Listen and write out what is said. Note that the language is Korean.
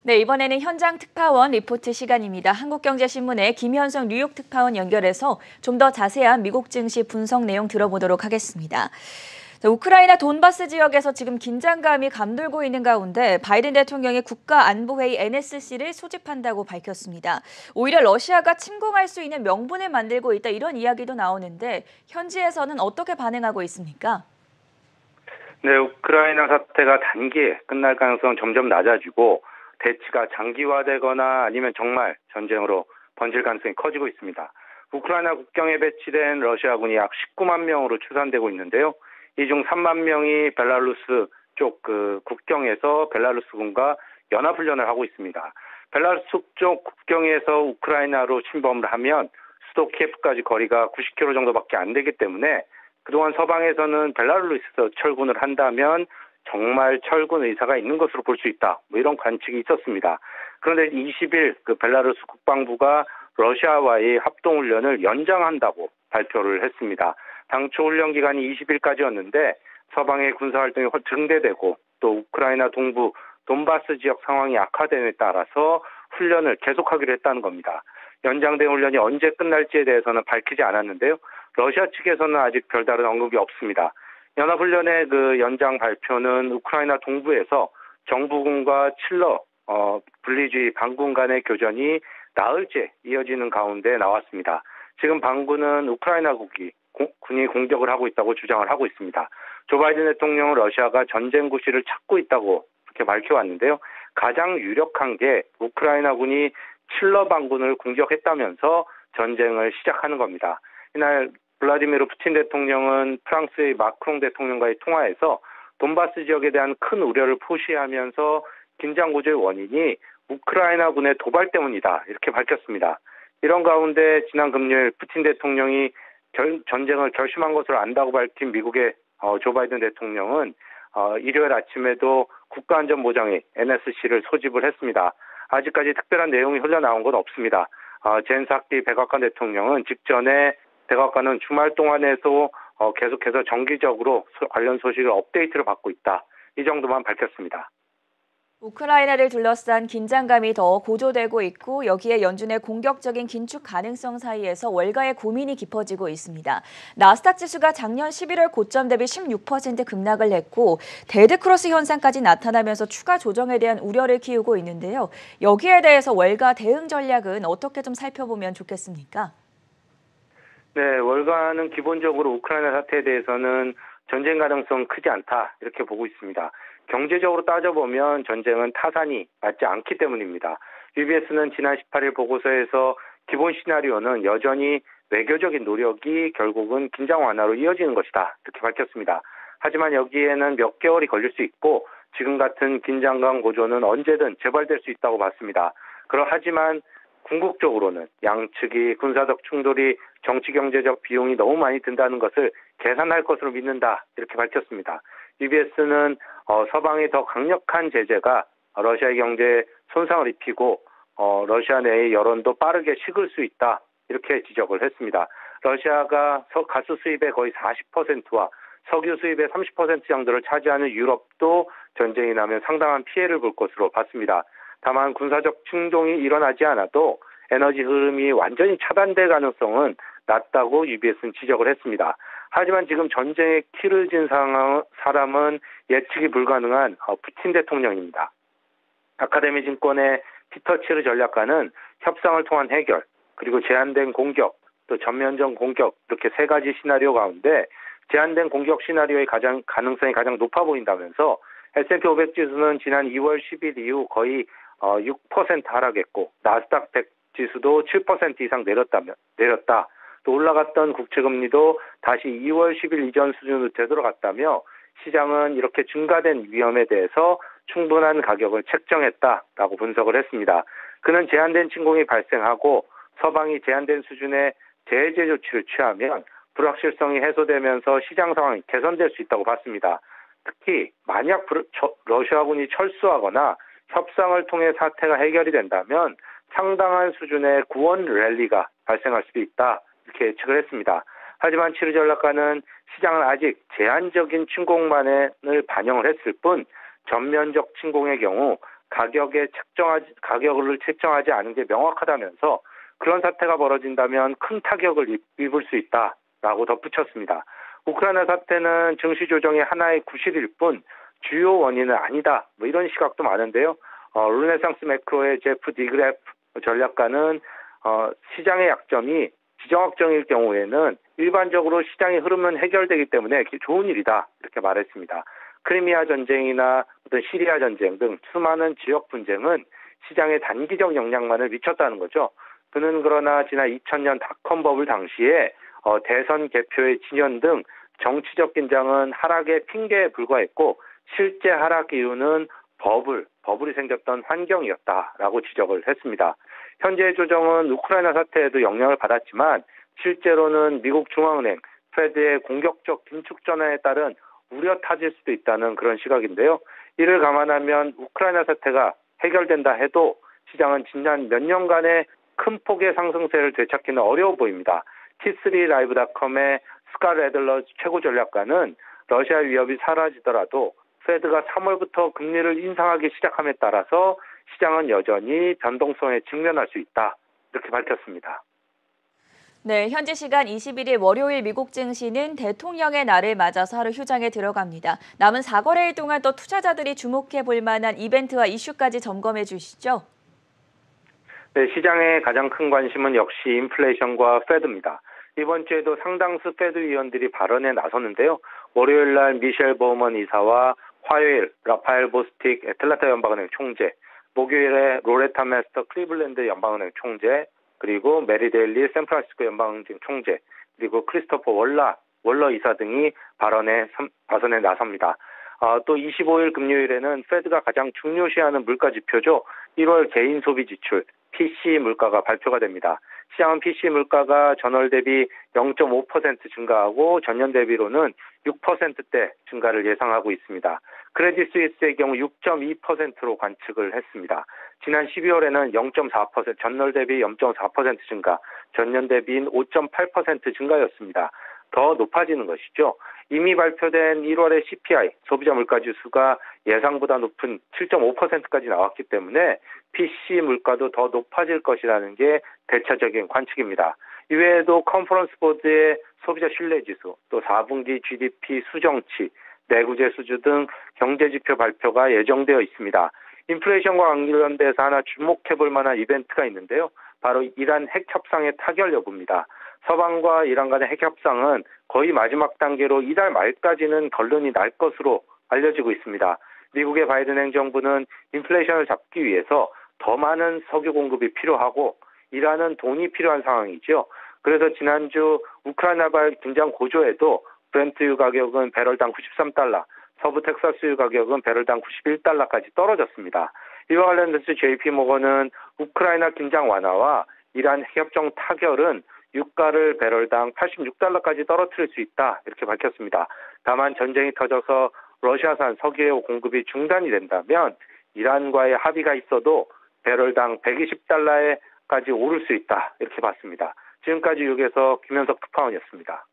네, 이번에는 현장 특파원 리포트 시간입니다. 한국경제신문의 김현성 뉴욕 특파원 연결해서 좀 더 자세한 미국 증시 분석 내용 들어보도록 하겠습니다. 자, 우크라이나 돈바스 지역에서 지금 긴장감이 감돌고 있는 가운데 바이든 대통령이 국가안보회의 NSC를 소집한다고 밝혔습니다. 오히려 러시아가 침공할 수 있는 명분을 만들고 있다 이런 이야기도 나오는데 현지에서는 어떻게 반응하고 있습니까? 네, 우크라이나 사태가 단기에 끝날 가능성은 점점 낮아지고 대치가 장기화되거나 아니면 정말 전쟁으로 번질 가능성이 커지고 있습니다. 우크라이나 국경에 배치된 러시아군이 약 19만 명으로 추산되고 있는데요. 이 중 3만 명이 벨라루스 쪽 국경에서 벨라루스군과 연합훈련을 하고 있습니다. 벨라루스 쪽 국경에서 우크라이나로 침범을 하면 수도 키예프까지 거리가 90km 정도밖에 안 되기 때문에 그동안 서방에서는 벨라루스에서 철군을 한다면 정말 철군 의사가 있는 것으로 볼 수 있다. 이런 관측이 있었습니다. 그런데 20일 벨라루스 국방부가 러시아와의 합동훈련을 연장한다고 발표를 했습니다. 당초 훈련 기간이 20일까지였는데 서방의 군사활동이 증대되고 또 우크라이나 동부 돈바스 지역 상황이 악화됨에 따라서 훈련을 계속하기로 했다는 겁니다. 연장된 훈련이 언제 끝날지에 대해서는 밝히지 않았는데요. 러시아 측에서는 아직 별다른 언급이 없습니다. 연합훈련의 연장 발표는 우크라이나 동부에서 정부군과 칠러 분리주의 반군 간의 교전이 나흘째 이어지는 가운데 나왔습니다. 지금 반군은 우크라이나 군이 공격을 하고 있다고 주장을 하고 있습니다. 조 바이든 대통령은 러시아가 전쟁 구실을 찾고 있다고 그렇게 밝혀왔는데요. 가장 유력한 게 우크라이나군이 칠러 반군을 공격했다면서 전쟁을 시작하는 겁니다. 이날 블라디미르 푸틴 대통령은 프랑스의 마크롱 대통령과의 통화에서 돈바스 지역에 대한 큰 우려를 표시하면서 긴장 구조의 원인이 우크라이나군의 도발 때문이다 이렇게 밝혔습니다. 이런 가운데 지난 금요일 푸틴 대통령이 전쟁을 결심한 것으로 안다고 밝힌 미국의 조 바이든 대통령은 일요일 아침에도 국가안전보장회 NSC를 소집을 했습니다. 아직까지 특별한 내용이 흘러나온 건 없습니다. 젠 사키 백악관 대통령은 직전에 백악관은 주말 동안에도 계속해서 정기적으로 관련 소식을 업데이트를 받고 있다. 이 정도만 밝혔습니다. 우크라이나를 둘러싼 긴장감이 더 고조되고 있고 여기에 연준의 공격적인 긴축 가능성 사이에서 월가의 고민이 깊어지고 있습니다. 나스닥 지수가 작년 11월 고점 대비 16% 급락을 했고 데드크로스 현상까지 나타나면서 추가 조정에 대한 우려를 키우고 있는데요. 여기에 대해서 월가 대응 전략은 어떻게 좀 살펴보면 좋겠습니까? 네, 월가는 기본적으로 우크라이나 사태에 대해서는 전쟁 가능성 크지 않다 이렇게 보고 있습니다. 경제적으로 따져보면 전쟁은 타산이 맞지 않기 때문입니다. UBS는 지난 18일 보고서에서 기본 시나리오는 여전히 외교적인 노력이 결국은 긴장 완화로 이어지는 것이다 이렇게 밝혔습니다. 하지만 여기에는 몇 개월이 걸릴 수 있고 지금 같은 긴장감 고조는 언제든 재발될 수 있다고 봤습니다. 하지만 궁극적으로는 양측이 군사적 충돌이 정치 경제적 비용이 너무 많이 든다는 것을 계산할 것으로 믿는다 이렇게 밝혔습니다. UBS는 서방의 더 강력한 제재가 러시아의 경제에 손상을 입히고 러시아 내의 여론도 빠르게 식을 수 있다 이렇게 지적을 했습니다. 러시아가 가스 수입의 거의 40%와 석유 수입의 30% 정도를 차지하는 유럽도 전쟁이 나면 상당한 피해를 볼 것으로 봤습니다. 다만 군사적 충동이 일어나지 않아도 에너지 흐름이 완전히 차단될 가능성은 낮다고 UBS는 지적을 했습니다. 하지만 지금 전쟁의 키를 진 사람은 예측이 불가능한 푸틴 대통령입니다. 아카데미 증권의 피터 치르 전략가는 협상을 통한 해결, 그리고 제한된 공격, 또 전면전 공격 이렇게 세 가지 시나리오 가운데 제한된 공격 시나리오의 가능성이 가장 높아 보인다면서 S&P 500 지수는 지난 2월 10일 이후 거의 6% 하락했고 나스닥 100 지수도 7% 이상 내렸다. 또 올라갔던 국채금리도 다시 2월 10일 이전 수준으로 되돌아갔다며 시장은 이렇게 증가된 위험에 대해서 충분한 가격을 책정했다라고 분석을 했습니다. 그는 제한된 침공이 발생하고 서방이 제한된 수준의 제재 조치를 취하면 불확실성이 해소되면서 시장 상황이 개선될 수 있다고 봤습니다. 특히 만약 러시아군이 철수하거나 협상을 통해 사태가 해결이 된다면 상당한 수준의 구원 랠리가 발생할 수도 있다 이렇게 예측을 했습니다. 하지만 치르 전략가는 시장은 아직 제한적인 침공만을 반영을 했을 뿐 전면적 침공의 경우 가격을 책정하지 않은 게 명확하다면서 그런 사태가 벌어진다면 큰 타격을 입을 수 있다라고 덧붙였습니다. 우크라이나 사태는 증시 조정의 하나의 구실일 뿐 주요 원인은 아니다. 이런 시각도 많은데요. 르네상스 매크로의 제프 디그래프 전략가는 시장의 약점이 지정학적일 경우에는 일반적으로 시장의 흐름은 해결되기 때문에 좋은 일이다 이렇게 말했습니다. 크리미아 전쟁이나 어떤 시리아 전쟁 등 수많은 지역 분쟁은 시장에 단기적 영향만을 미쳤다는 거죠. 그는 그러나 지난 2000년 닷컴 버블 당시에 대선 개표의 진연 등 정치적 긴장은 하락의 핑계에 불과했고 실제 하락 이유는 버블이 생겼던 환경이었다라고 지적을 했습니다. 현재 조정은 우크라이나 사태에도 영향을 받았지만 실제로는 미국 중앙은행 페드의 공격적 긴축 전환에 따른 우려 타질 수도 있다는 그런 시각인데요. 이를 감안하면 우크라이나 사태가 해결된다 해도 시장은 지난 몇 년간의 큰 폭의 상승세를 되찾기는 어려워 보입니다. T3Live.com의 스카 레들러 최고 전략가는 러시아 위협이 사라지더라도 페드가 3월부터 금리를 인상하기 시작함에 따라서 시장은 여전히 변동성에 직면할 수 있다. 이렇게 밝혔습니다. 네, 현지 시간 21일 월요일 미국 증시는 대통령의 날을 맞아서 하루 휴장에 들어갑니다. 남은 4거래일 동안 또 투자자들이 주목해 볼 만한 이벤트와 이슈까지 점검해 주시죠. 네, 시장의 가장 큰 관심은 역시 인플레이션과 페드입니다. 이번 주에도 상당수 페드 위원들이 발언에 나섰는데요. 월요일 날 미셸 버먼 이사와 화요일 라파엘 보스틱 애틀란타 연방은행 총재, 목요일에 로레타 메스터 클리블랜드 연방은행 총재, 그리고 메리 데일리 샌프란시스코 연방은행 총재, 그리고 크리스토퍼 월러 이사 등이 발언에 나섭니다. 또 25일 금요일에는 페드가 가장 중요시하는 물가 지표죠. 1월 개인 소비 지출 PCE 물가가 발표가 됩니다. 시장은 PCE 물가가 전월 대비 0.5% 증가하고 전년 대비로는 6%대 증가를 예상하고 있습니다. 크레딧 스위스의 경우 6.2%로 관측을 했습니다. 지난 12월에는 0.4%, 전월 대비 0.4% 증가, 전년 대비인 5.8% 증가였습니다. 더 높아지는 것이죠. 이미 발표된 1월의 CPI, 소비자 물가 지수가 예상보다 높은 7.5%까지 나왔기 때문에 PC 물가도 더 높아질 것이라는 게 대체적인 관측입니다. 이외에도 컨퍼런스 보드의 소비자 신뢰 지수, 또 4분기 GDP 수정치, 내구재 수주 등 경제 지표 발표가 예정되어 있습니다. 인플레이션과 관련돼서 하나 주목해 볼 만한 이벤트가 있는데요. 바로 이란 핵 협상의 타결 여부입니다. 서방과 이란 간의 핵 협상은 거의 마지막 단계로 이달 말까지는 결론이 날 것으로 알려지고 있습니다. 미국의 바이든 행정부는 인플레이션을 잡기 위해서 더 많은 석유 공급이 필요하고 이란은 돈이 필요한 상황이죠. 그래서 지난주 우크라이나발 긴장 고조에도 브렌트유 가격은 배럴당 93달러, 서부 텍사스유 가격은 배럴당 91달러까지 떨어졌습니다. 이와 관련돼서 JP모건은 우크라이나 긴장 완화와 이란 핵협정 타결은 유가를 배럴당 86달러까지 떨어뜨릴 수 있다 이렇게 밝혔습니다. 다만 전쟁이 터져서 러시아산 석유의 공급이 중단이 된다면 이란과의 합의가 있어도 배럴당 120달러까지 오를 수 있다 이렇게 봤습니다. 지금까지 뉴욕에서 김현석 특파원이었습니다.